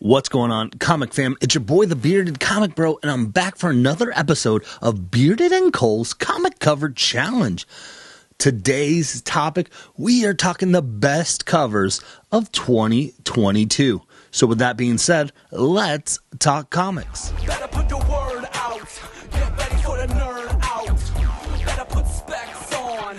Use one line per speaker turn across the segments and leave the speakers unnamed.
What's going on, comic fam? It's your boy, the Bearded Comic Bro, and I'm back for another episode of Bearded and Cole's Comic Cover Challenge. Today's topic, we are talking the best covers of 2022. So with that being said, let's talk comics.
Better put the word out. Get ready for the nerd out. Better put specs on.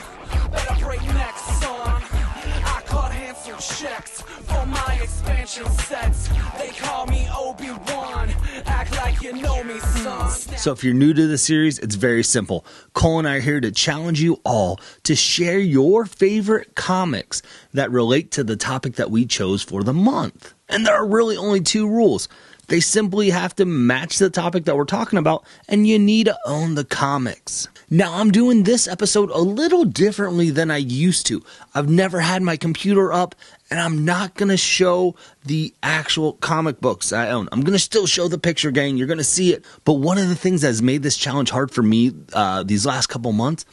Better break necks on. I caught handsome checks for my expansion sets. They call me Obi-Wan. Act like you know me, son.
So if you're new to the series, it's very simple. Cole and I are here to challenge you all to share your favorite comics that relate to the topic that we chose for the month. And there are really only two rules. They simply have to match the topic that we're talking about, and you need to own the comics. Now, I'm doing this episode a little differently than I used to. I've never had my computer up, and I'm not going to show the actual comic books I own. I'm going to still show the picture, gang. You're going to see it. But one of the things that has made this challenge hard for me these last couple months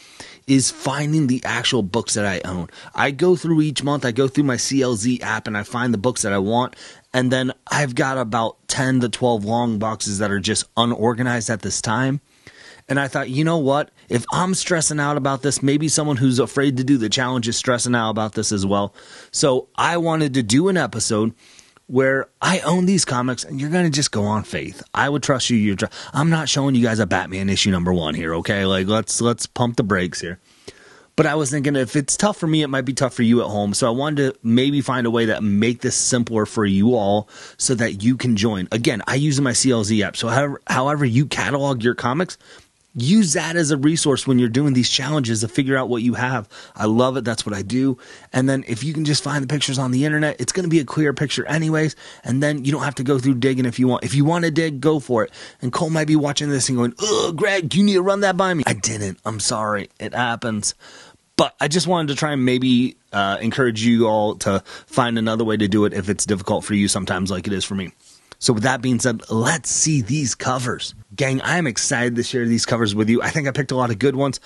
is finding the actual books that I own. I go through each month, I go through my CLZ app, and I find the books that I want. And then I've got about 10 to 12 long boxes that are just unorganized at this time. And I thought, you know what? If I'm stressing out about this, maybe someone who's afraid to do the challenge is stressing out about this as well. So I wanted to do an episode where I own these comics and you're going to just go on faith. I would trust you. I'm not showing you guys a Batman issue #1 here, okay? Like, let's pump the brakes here. But I was thinking if it's tough for me, it might be tough for you at home. So I wanted to maybe find a way to make this simpler for you all so that you can join. Again, I use my CLZ app. So however you catalog your comics, use that as a resource when you're doing these challenges to figure out what you have. I love it. That's what I do. And then if you can just find the pictures on the internet, it's going to be a clear picture anyways. And then you don't have to go through digging if you want. If you want to dig, go for it. And Cole might be watching this and going, "Ugh, Greg, you need to run that by me." I didn't. I'm sorry. It happens. But I just wanted to try and maybe encourage you all to find another way to do it if it's difficult for you sometimes like it is for me. So with that being said, let's see these covers. Gang, I am excited to share these covers with you. I think I picked a lot of good ones,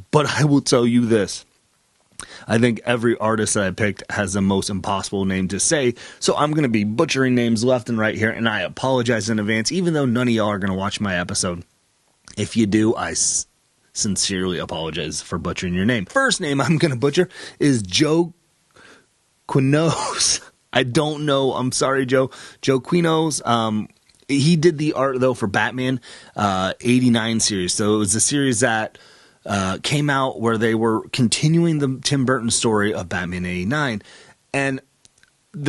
but I will tell you this. I think every artist that I picked has the most impossible name to say, so I'm going to be butchering names left and right here, and I apologize in advance, even though none of y'all are going to watch my episode. If you do, I sincerely apologize for butchering your name. First name I'm going to butcher is Joe Quinos. I don't know. I'm sorry, Joe. Joe Quinos. He did the art, though, for Batman 89 series. So it was a series that came out where they were continuing the Tim Burton story of Batman 89. And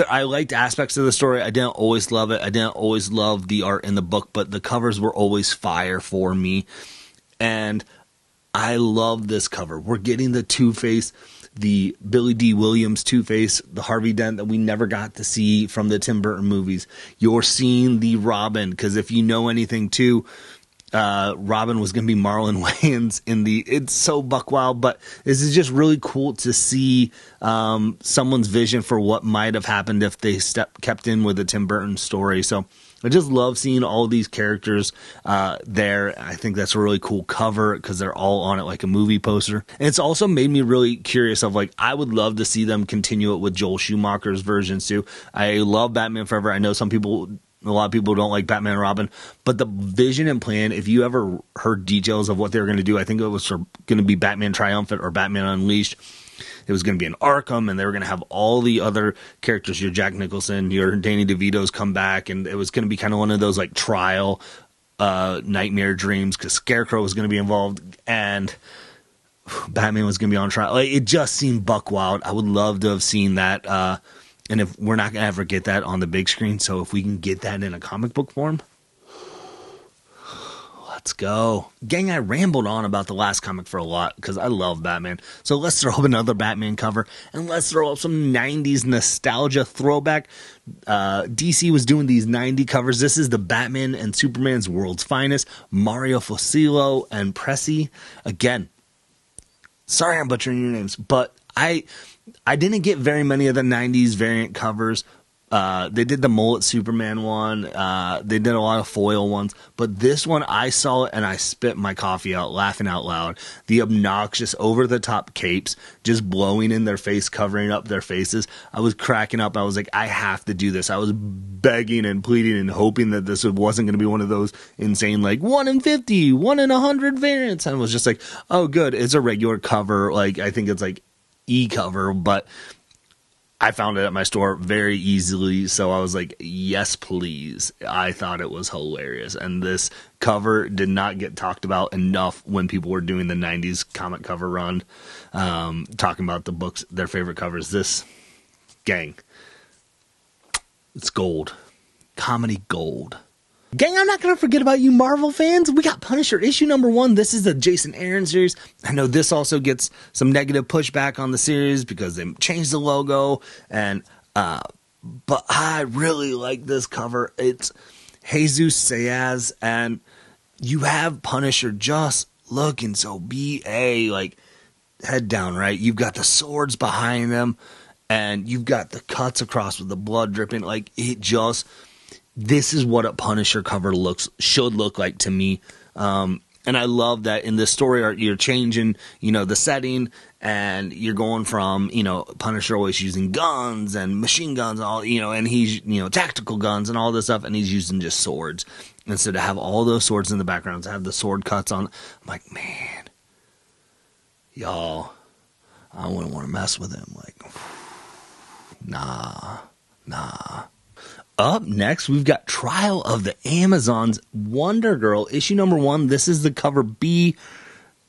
I liked aspects of the story. I didn't always love it. I didn't always love the art in the book, but the covers were always fire for me. And I love this cover. We're getting the Two-Face, the Billy D. Williams Two-Face, the Harvey Dent that we never got to see from the Tim Burton movies. You're seeing the Robin, because if you know anything too, Robin was going to be Marlon Wayans in the... It's so buck wild, but this is just really cool to see someone's vision for what might have happened if they kept in with the Tim Burton story. So I just love seeing all these characters there. I think that's a really cool cover because they're all on it like a movie poster. And it's also made me really curious of, like, I would love to see them continue it with Joel Schumacher's versions too. I love Batman Forever. I know a lot of people don't like Batman and Robin, but the vision and plan, if you ever heard details of what they were going to do, I think it was going to be Batman Triumphant or Batman Unleashed. It was going to be in Arkham, and they were going to have all the other characters, your Jack Nicholson, your Danny DeVito's come back, and it was going to be kind of one of those like trial nightmare dreams because Scarecrow was going to be involved, and Batman was going to be on trial. Like, it just seemed buck wild. I would love to have seen that, and if we're not going to ever get that on the big screen, so if we can get that in a comic book form, let's go. Gang, I rambled on about the last comic for a lot because I love Batman. So let's throw up another Batman cover and let's throw up some 90s nostalgia throwback. DC was doing these 90 covers. This is the Batman and Superman's World's Finest, Mario Fusillo and Pressy. Again, sorry I'm butchering your names, but I didn't get very many of the 90s variant covers. They did the mullet Superman one. They did a lot of foil ones. But this one, I saw it and I spit my coffee out, laughing out loud. The obnoxious, over-the-top capes just blowing in their face, covering up their faces. I was cracking up. I was like, I have to do this. I was begging and pleading and hoping that this wasn't going to be one of those insane, like, 1 in 50, 1 in 100 variants. And I was just like, oh, good. It's a regular cover. Like, I think it's like e-cover, but I found it at my store very easily, so I was like, yes, please. I thought it was hilarious, and this cover did not get talked about enough when people were doing the 90s comic cover run, talking about the books, their favorite covers. This, gang, it's gold. Comedy gold. Gang, I'm not going to forget about you Marvel fans. We got Punisher issue number 1. This is the Jason Aaron series. I know this also gets some negative pushback on the series because they changed the logo. But I really like this cover. It's Jesus Sayas, and you have Punisher just looking so BA, like head down, right? You've got the swords behind him, and you've got the cuts across with the blood dripping. Like, it just... This is what a Punisher cover should look like to me. And I love that in this story art, you're changing, the setting, and you're going from, Punisher always using guns and machine guns, and he's, tactical guns and all this stuff, and he's using just swords. And so to have all those swords in the background, to have the sword cuts on, I'm like, man, y'all, I wouldn't want to mess with him. Like, nah. Up next, we've got Trial of the Amazons, Wonder Girl, issue number 1. This is the cover B.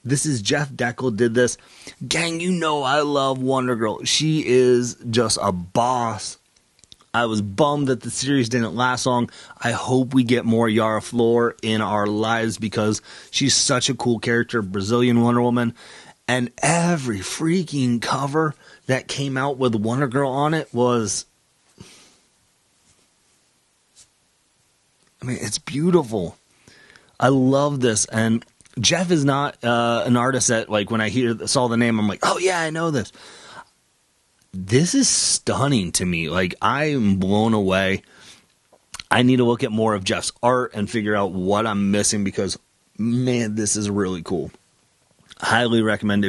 This is Jeff Deckel did this. Gang, I love Wonder Girl. She is just a boss. I was bummed that the series didn't last long. I hope we get more Yara Flor in our lives because she's such a cool character, Brazilian Wonder Woman. And every freaking cover that came out with Wonder Girl on it was... it's beautiful. I love this. And Jeff is not an artist that, like, when I saw the name, I'm like, oh, yeah, I know this. This is stunning to me. Like, I am blown away. I need to look at more of Jeff's art and figure out what I'm missing because, man, this is really cool. Highly recommend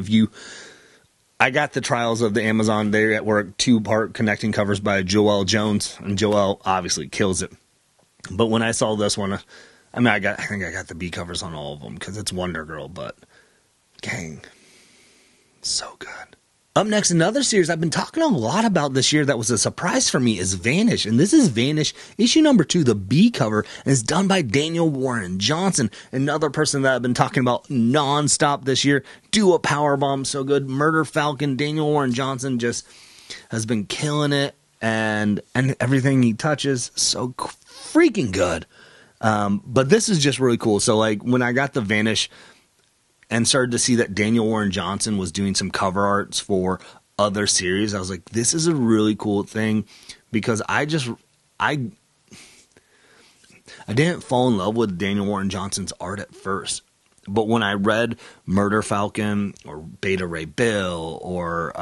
I got the Trials of the Amazon. They were 2-part connecting covers by Joelle Jones, and Joelle obviously kills it. But when I saw this one, I think I got the B covers on all of them because it's Wonder Girl, but gang, so good. Up next, another series I've been talking a lot about this year that was a surprise for me is Vanish. And this is Vanish, issue number 2, the B cover, and it's done by Daniel Warren Johnson, another person that I've been talking about nonstop this year. Do a Powerbomb, so good. Murder Falcon, Daniel Warren Johnson just has been killing it, and everything he touches, so freaking good. But this is just really cool. So, like, when I got the Vanish and started to see that Daniel Warren Johnson was doing some cover arts for other series, I was like, this is a really cool thing because I didn't fall in love with Daniel Warren Johnson's art at first. But when I read Murder Falcon or Beta Ray Bill or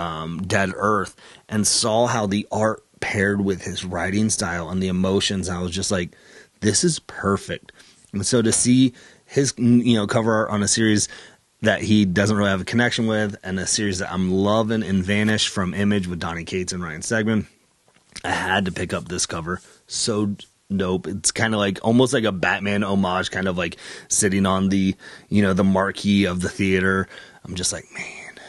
Dead Earth and saw how the art paired with his writing style and the emotions, I was just like, this is perfect. And so to see his cover art on a series that he doesn't really have a connection with, and a series that I'm loving in Vanish from Image with Donny Cates and Ryan Stegman, I had to pick up this cover. So dope. It's kind of like almost like a Batman homage, kind of like sitting on the the marquee of the theater. I'm just like, man,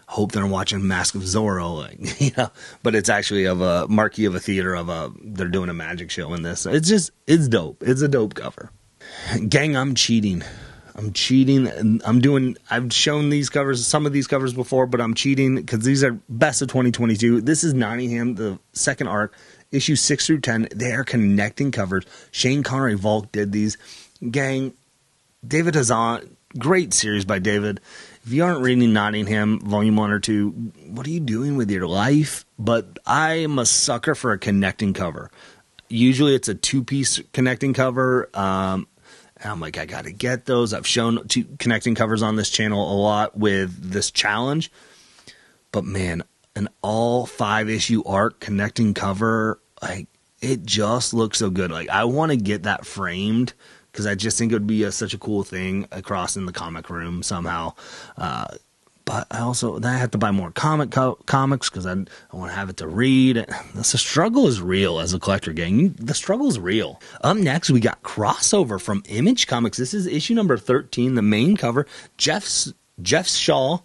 hope they're watching Mask of Zorro, like, but it's actually of a marquee of a theater they're doing a magic show in this. It's dope. It's a dope cover. Gang, I'm cheating. I've shown these covers, some of these covers before, but I'm cheating because these are best of 2022. This is Nottingham, the second arc, issue 6 through 10. They are connecting covers. Shane Connery Volk did these. Gang, David Hazan, great series by David. If you aren't reading Nottingham Volume 1 or 2, what are you doing with your life? But I am a sucker for a connecting cover. Usually it's a 2-piece connecting cover. And I'm like, I got to get those. I've shown 2 connecting covers on this channel a lot with this challenge. But man, an all 5-issue arc connecting cover, Like, it just looks so good. Like, I want to get that framed because I just think it would be such a cool thing across in the comic room somehow. But I have to buy more comics because I want to have it to read. The struggle is real as a collector, gang. The struggle is real. Up next, we got Crossover from Image Comics. This is issue number 13, the main cover. Jeff Shaw,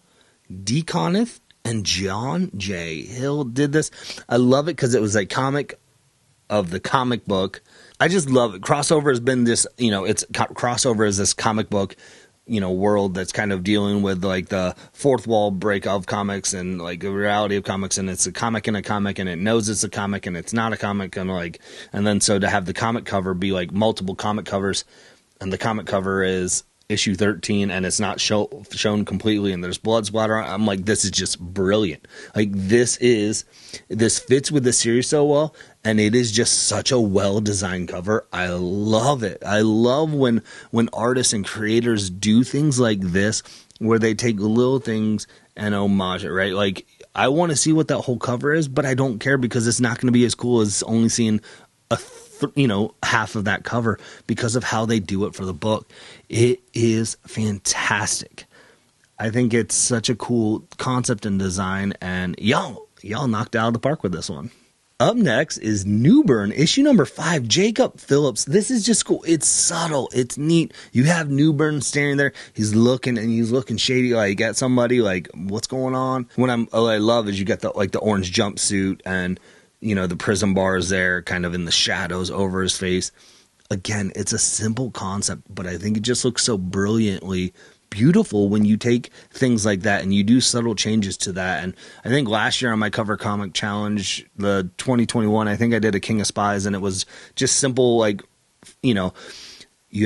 D. Conniff, and John J. Hill did this. I love it because it was a comic of the comic book. I just love it. Crossover has been this, Crossover is this comic book world that's kind of dealing with like the fourth wall break of comics and like the reality of comics, and it's a comic in a comic and it knows it's a comic and it's not a comic, and then so to have the comic cover be like multiple comic covers, and the comic cover is issue 13 and it's not shown completely and there's blood splatter. I'm like, this is just brilliant. Like this fits with the series so well, and it is just such a well designed cover. I love it. I love when artists and creators do things like this where they take little things and homage it, right? Like, I want to see what that whole cover is, but I don't care because it's not going to be as cool as only seeing half of that cover because of how they do it for the book. It is fantastic. I think it's such a cool concept and design, and y'all knocked it out of the park with this one. Up next is Newburn, issue number 5, Jacob Phillips. This is just cool. It's subtle. It's neat. You have Newburn standing there. He's looking shady, like at somebody, like what's going on. What I love is you got the orange jumpsuit and the prism bars there kind of in the shadows over his face. Again, it's a simple concept, but I think it just looks so brilliantly beautiful when you take things like that and you do subtle changes to that. And I think last year on my cover comic challenge, the 2021, I think I did a King of Spies, and it was just simple, like, you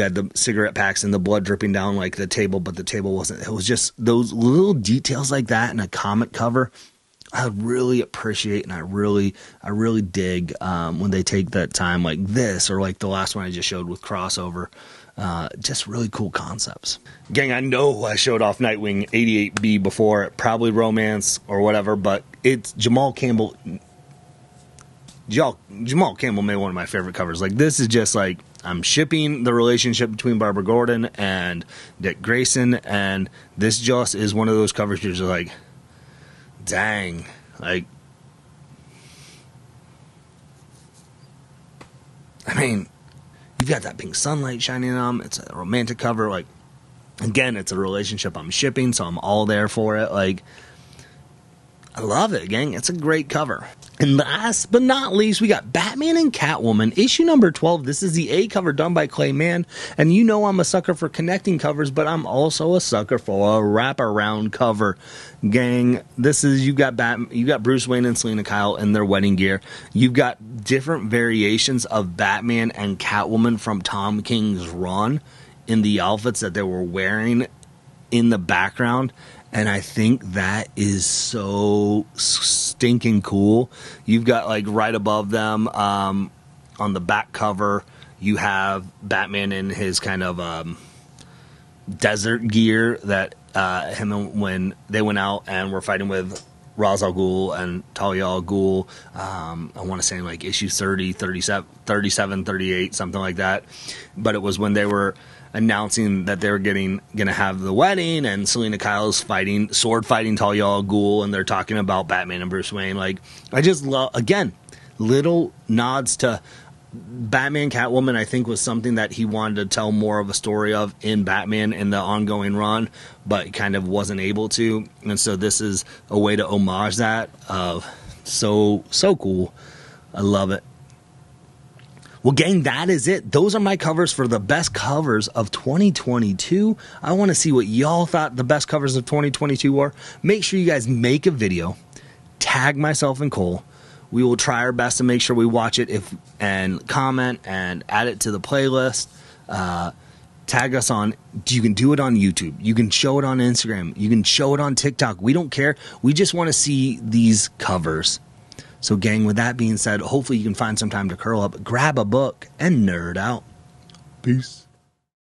had the cigarette packs and the blood dripping down like the table, but the table wasn't. It was just those little details like that in a comic cover I really appreciate, and I really dig when they take that time like this, or like the last one I just showed with Crossover. Just really cool concepts. Gang, I know I showed off Nightwing 88B before, probably Romance or whatever, but it's Jamal Campbell. Jamal Campbell made one of my favorite covers. Like, this is just like, I'm shipping the relationship between Barbara Gordon and Dick Grayson, and this just is one of those covers you're just like, dang, like, I mean, you've got that pink sunlight shining on them. It's a romantic cover. Like, again, it's a relationship I'm shipping, so I'm all there for it. Like, I love it, gang. It's a great cover. And last but not least, we got Batman and Catwoman, issue number 12. This is the A cover done by Clay Mann. And you know I'm a sucker for connecting covers, but I'm also a sucker for a wraparound cover. Gang, this is, you got Bruce Wayne and Selina Kyle in their wedding gear. You've got different variations of Batman and Catwoman from Tom King's run in the outfits that they were wearing in the background. And I think that is so stinking cool. You've got, like, right above them on the back cover, you have Batman in his kind of desert gear that when they went out and were fighting with Ra's al Ghul and Talia al Ghul. I want to say like issue 30, 37, 38, something like that. But it was when they were announcing that they were gonna have the wedding, and Selina Kyle's sword fighting Talia al Ghul, and they're talking about Batman and Bruce Wayne. Like, I just love, again, little nods to Batman. Catwoman, I think, was something that he wanted to tell more of a story of in Batman in the ongoing run, but kind of wasn't able to. And so this is a way to homage that. So cool. I love it. Well, gang, that is it. Those are my covers for the best covers of 2022. I want to see what y'all thought the best covers of 2022 were. Make sure you guys make a video, tag myself and Cole. We will try our best to make sure we watch it and comment and add it to the playlist. Tag us on, you can do it on YouTube. You can show it on Instagram. You can show it on TikTok. We don't care. We just want to see these covers. So, gang, with that being said, hopefully you can find some time to curl up, grab a book, and nerd out. Peace.